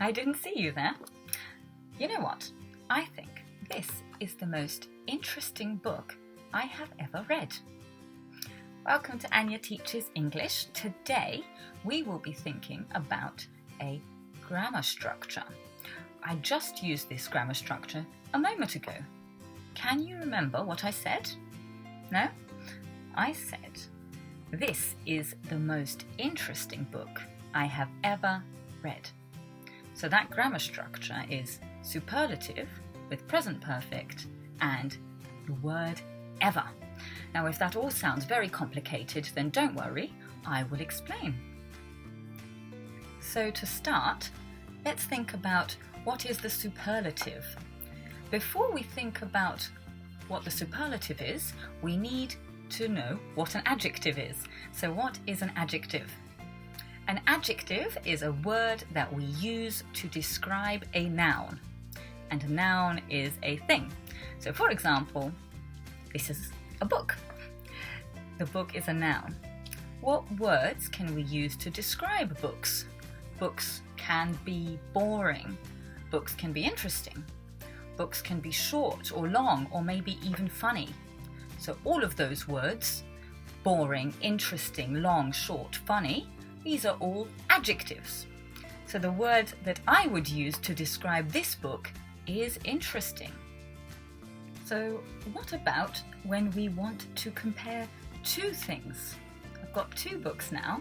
I didn't see you there. You know what? I think this is the most interesting book I have ever read. Welcome to Anya Teaches English. Today we will be thinking about a grammar structure. I just used this grammar structure a moment ago. Can you remember what I said? No? I said, this is the most interesting book I have ever read. So that grammar structure is superlative with present perfect and the word ever. Now, if that all sounds very complicated, then don't worry, I will explain. So to start, let's think about what is the superlative. Before we think about what the superlative is, we need to know what an adjective is. So what is an adjective? An adjective is a word that we use to describe a noun. And a noun is a thing. So for example, this is a book. The book is a noun. What words can we use to describe books? Books can be boring. Books can be interesting. Books can be short or long or maybe even funny. So all of those words, boring, interesting, long, short, funny, these are all adjectives. So the word that I would use to describe this book is interesting. So what about when we want to compare two things? I've got two books now.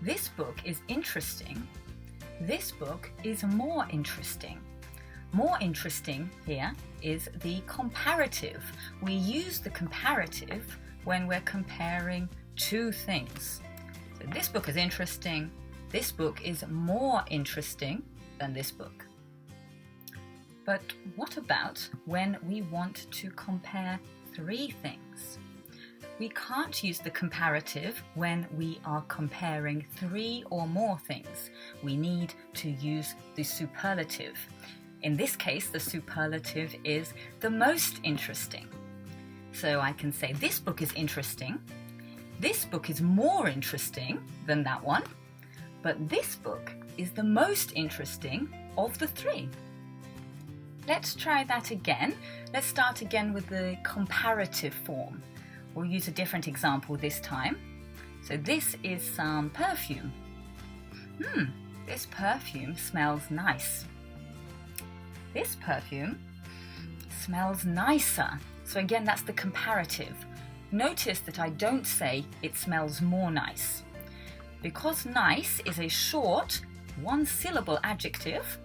This book is interesting. This book is more interesting. More interesting here is the comparative. We use the comparative when we're comparing two things. So this book is interesting. This book is more interesting than this book. But what about when we want to compare three things? We can't use the comparative when we are comparing three or more things. We need to use the superlative. In this case, the superlative is the most interesting. So I can say this book is interesting. This book is more interesting than that one. But this book is the most interesting of the three. Let's try that again. Let's start again with the comparative form. We'll use a different example this time. So this is some perfume. This perfume smells nice. This perfume smells nicer. So again, that's the comparative. Notice that I don't say it smells more nice. Because nice is a short, one-syllable adjective,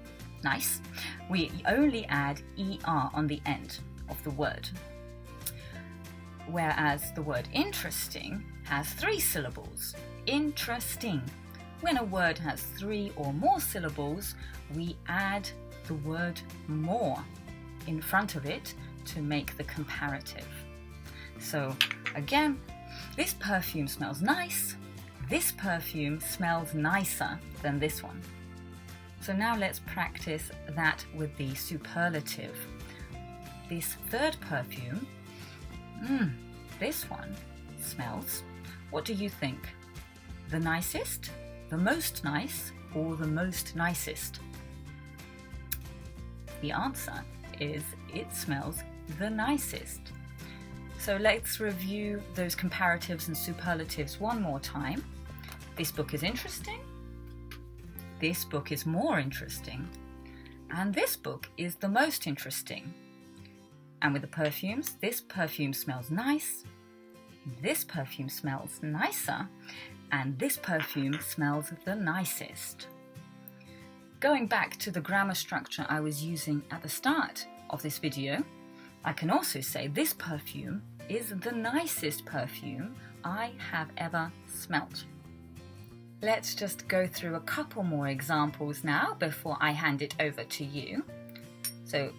nice, we only add er on the end of the word. Whereas the word interesting has three syllables. Interesting. When a word has three or more syllables, we add the word more in front of it to make the comparative. So again, this perfume smells nice. This perfume smells nicer than this one. So now let's practice that with the superlative. This third perfume, this one smells, what do you think? The nicest, the most nice, or the most nicest? The answer is it smells the nicest. So let's review those comparatives and superlatives one more time. This book is interesting. This book is more interesting. And this book is the most interesting. And with the perfumes, this perfume smells nice. This perfume smells nicer. And this perfume smells the nicest. Going back to the grammar structure I was using at the start of this video, I can also say this perfume is the nicest perfume I have ever smelt. Let's just go through a couple more examples now before I hand it over to you. So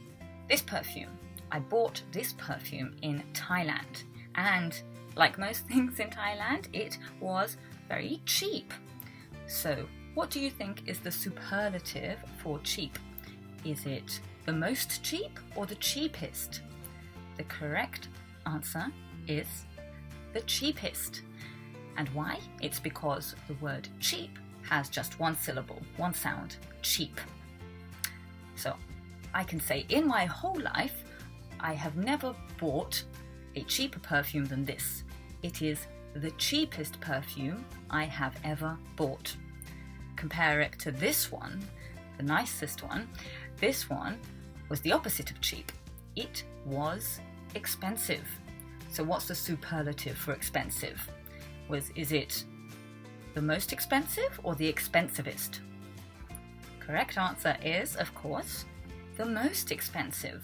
this perfume, I bought this perfume in Thailand, and like most things in Thailand, it was very cheap. So what do you think is the superlative for cheap? Is it the most cheap or the cheapest? The correct answer is the cheapest. And why? It's because the word cheap has just one syllable, one sound, cheap. So I can say in my whole life, I have never bought a cheaper perfume than this. It is the cheapest perfume I have ever bought. Compare it to this one, the nicest one. This one was the opposite of cheap. It was expensive. So what's the superlative for expensive? Is it the most expensive or the expensivest? Correct answer is, of course, the most expensive.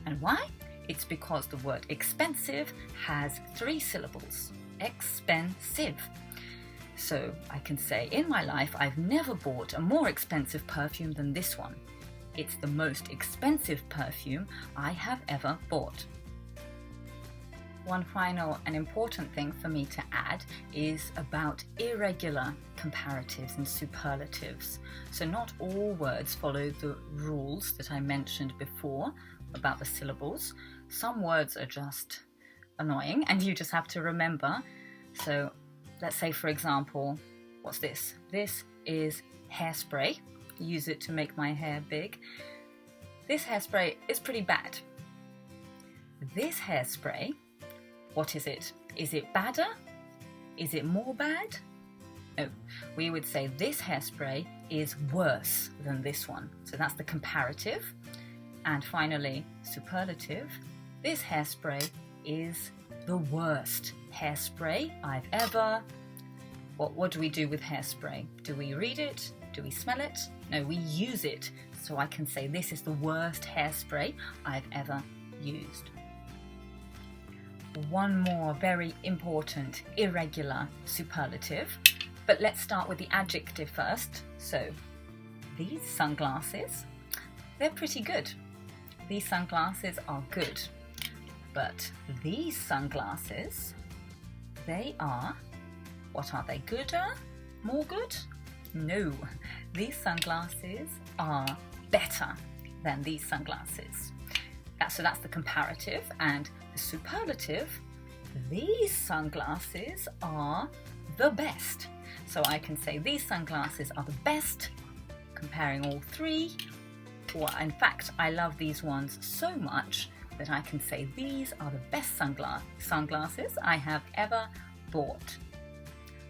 And why? It's because the word expensive has 3 syllables. Expensive. So I can say in my life I've never bought a more expensive perfume than this one. It's the most expensive perfume I have ever bought. One final and important thing for me to add is about irregular comparatives and superlatives. So not all words follow the rules that I mentioned before about the syllables. Some words are just annoying and you just have to remember. So let's say, for example, what's this? This is hairspray. Use it to make my hair big. This hairspray is pretty bad. This hairspray, what is it? Is it badder? Is it more bad? No, we would say this hairspray is worse than this one. So that's the comparative. And finally, superlative. This hairspray is the worst hairspray I've ever... What do we do with hairspray? Do we read it? Do we smell it? No, we use it. So I can say this is the worst hairspray I've ever used. One more very important irregular superlative, but let's start with the adjective first. So these sunglasses, they're pretty good. These sunglasses are good, but these sunglasses, they are, what are they, gooder? More good? No, these sunglasses are better than these sunglasses. So that's the comparative. And the superlative, these sunglasses are the best. So I can say these sunglasses are the best, comparing all 3. Or in fact, I love these ones so much that I can say these are the best sunglasses I have ever bought.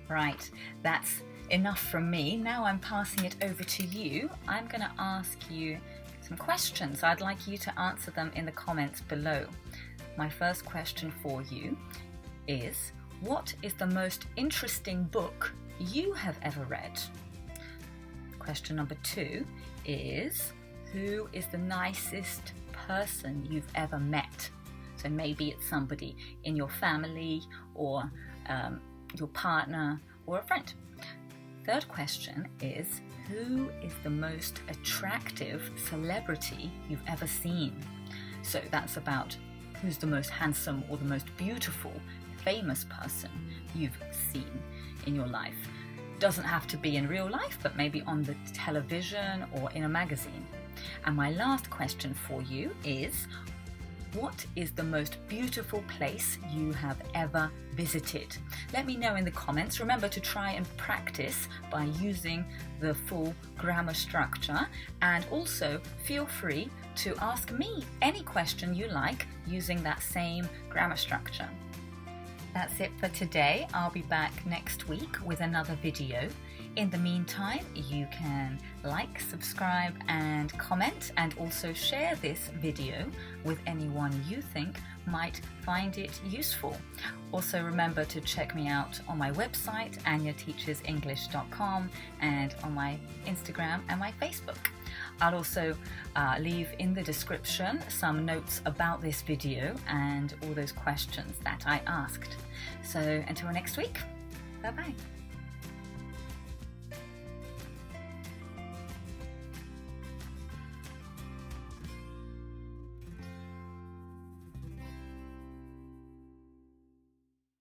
Right, that's enough from me. Now I'm passing it over to you. I'm going to ask you some questions. I'd like you to answer them in the comments below. My first question for you is, what is the most interesting book you have ever read? Question number 2 is, who is the nicest person you've ever met? So maybe it's somebody in your family or your partner or a friend. Third question is, who is the most attractive celebrity you've ever seen? So that's about who's the most handsome or the most beautiful, famous person you've seen in your life. Doesn't have to be in real life, but maybe on the television or in a magazine. And my last question for you is, what is the most beautiful place you have ever visited? Let me know in the comments. Remember to try and practice by using the full grammar structure, and also feel free to ask me any question you like using that same grammar structure. That's it for today. I'll be back next week with another video. In the meantime, you can like, subscribe and comment, and also share this video with anyone you think might find it useful. Also remember to check me out on my website, anyateachesenglish.com, and on my Instagram and my Facebook. I'll also leave in the description some notes about this video and all those questions that I asked. So until next week, bye bye.